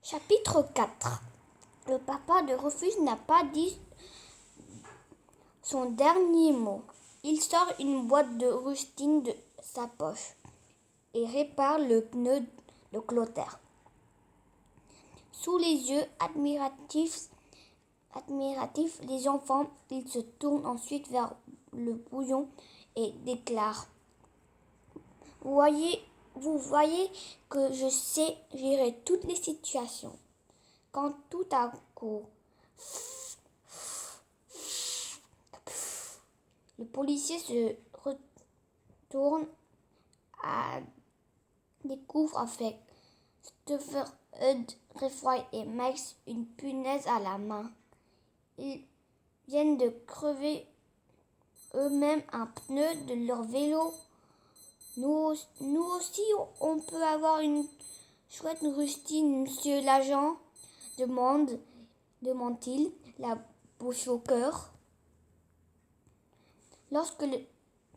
Chapitre 4. Le papa de Rufus n'a pas dit son dernier mot. Il sort une boîte de rustine de sa poche et répare le pneu de Clotaire. Sous les yeux admiratifs des enfants, il se tourne ensuite vers le bouillon et déclare: Vous voyez que je sais gérer toutes les situations. Quand tout à coup, le policier se retourne, découvre avec Stufferud, Reffroy et Max une punaise à la main. Ils viennent de crever eux-mêmes un pneu de leur vélo. Nous aussi, on peut avoir une chouette rustine, monsieur l'agent, demande-t-il, la bouche au cœur.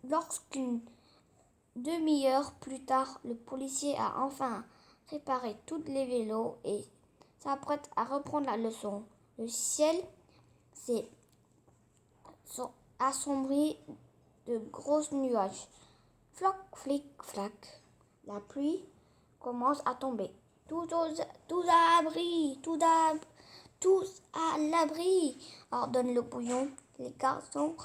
Lorsqu'une demi-heure plus tard, le policier a enfin réparé tous les vélos et s'apprête à reprendre la leçon, le ciel s'est assombri de gros nuages. Floc, flic, flac. La pluie commence à tomber. Tous à l'abri, tous à l'abri, ordonne le bouillon. Les garçons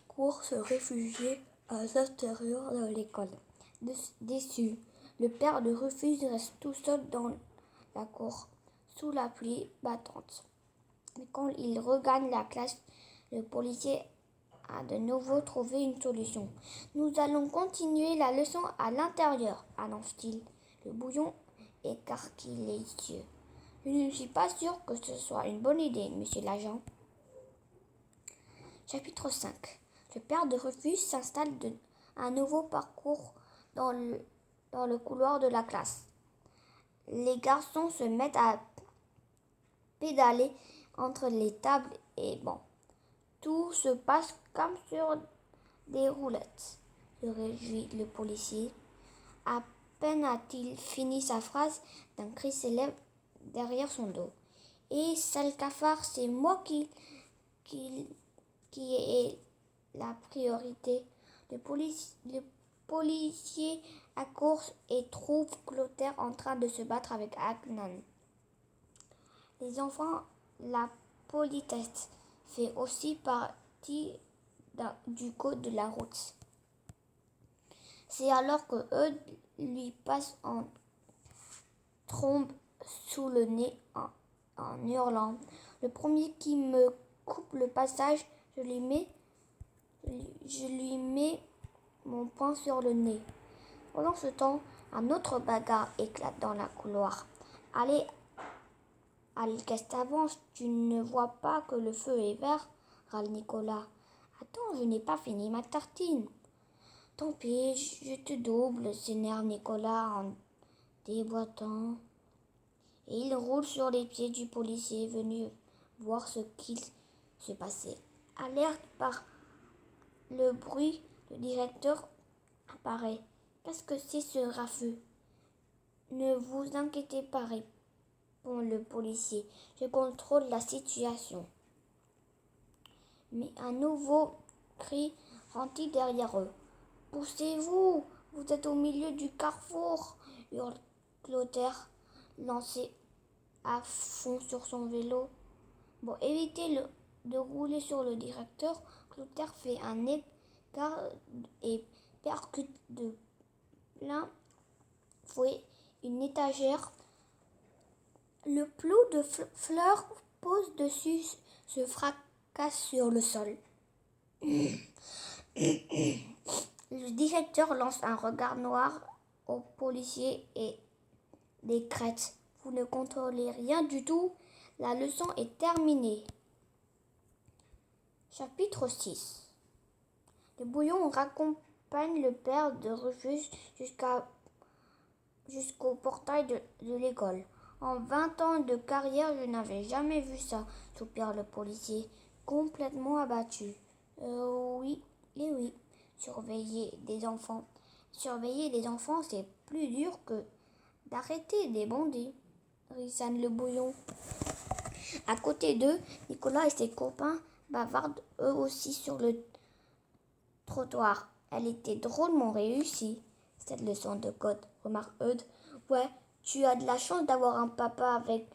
courent se réfugier à l'intérieur de l'école. Déçu, le père de Rufus reste tout seul dans la cour, sous la pluie battante. Mais quand il regagne la classe, le policier a de nouveau trouvé une solution. Nous allons continuer la leçon à l'intérieur, annonce-t-il. Le bouillon écarquille les yeux. Je ne suis pas sûr que ce soit une bonne idée, monsieur l'agent. Chapitre 5. Le père de Rufus s'installe un nouveau parcours dans le couloir de la classe. Les garçons se mettent à pédaler entre les tables et bancs. Tout se passe comme sur des roulettes, se réjouit le policier. À peine a-t-il fini sa phrase d'un cri s'élève derrière son dos. Et sale cafard, c'est moi qui est la priorité. Le policier accourt et trouve Clotaire en train de se battre avec Agnan. Les enfants, la politesse fait aussi partie du code de la route. C'est alors que eux lui passent en trombe sous le nez en hurlant. Le premier qui me coupe le passage, je lui mets mon poing sur le nez. Pendant ce temps, un autre bagarre éclate dans la couloir. Allez, qu'est-ce que t'avances? Tu ne vois pas que le feu est vert? Râle Nicolas. Attends, je n'ai pas fini ma tartine. Tant pis, je te double, s'énerve Nicolas en déboîtant. Et il roule sur les pieds du policier venu voir ce qu'il se passait. Alerte par le bruit, le directeur apparaît. Qu'est-ce que c'est ce raffut? Ne vous inquiétez pas, répond le policier. Je contrôle la situation. Mais un nouveau cri retentit derrière eux. Poussez-vous, vous êtes au milieu du carrefour, hurle Clotaire, lancé à fond sur son vélo. Pour éviter de rouler sur le directeur, Clotaire fait un écart et percute de plein fouet une étagère. Le plot de fleurs pose dessus, se fracasse sur le sol. Le directeur lance un regard noir au policier et décrète: Vous ne contrôlez rien du tout, la leçon est terminée. Chapitre 6. Le bouillon raccompagne le père de Rufus jusqu'au portail de l'école. En 20 ans de carrière, je n'avais jamais vu ça, soupire le policier, complètement abattu. Oui, et oui, surveiller des enfants, c'est plus dur que d'arrêter des bandits, ricane le bouillon. À côté d'eux, Nicolas et ses copains bavardent eux aussi sur le trottoir. Elle était drôlement réussie, cette leçon de code, remarque Eudes. Ouais, tu as de la chance d'avoir un papa avec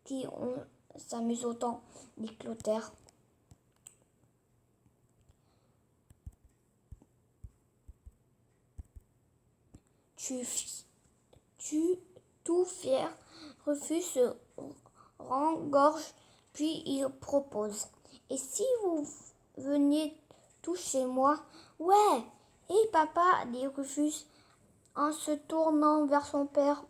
qui on s'amuse autant, dit Clotaire. Tout fier, Rufus se rengorge, puis il propose. Et si vous veniez tous chez moi? Ouais. Et papa, dit Rufus en se tournant vers son père.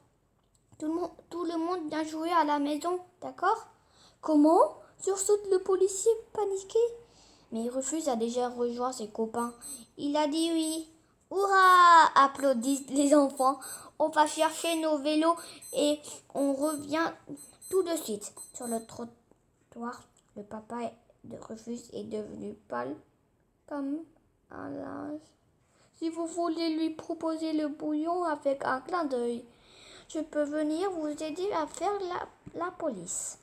Tout le monde vient jouer à la maison, d'accord? Comment? Sursaute le policier paniqué. Mais Rufus a déjà rejoint ses copains. Il a dit oui. Hurrah! Applaudissent les enfants. On va chercher nos vélos et on revient tout de suite. Sur le trottoir, le papa de Rufus est devenu pâle comme un linge. Si vous voulez lui proposer le bouillon avec un clin d'œil, je peux venir vous aider à faire la police.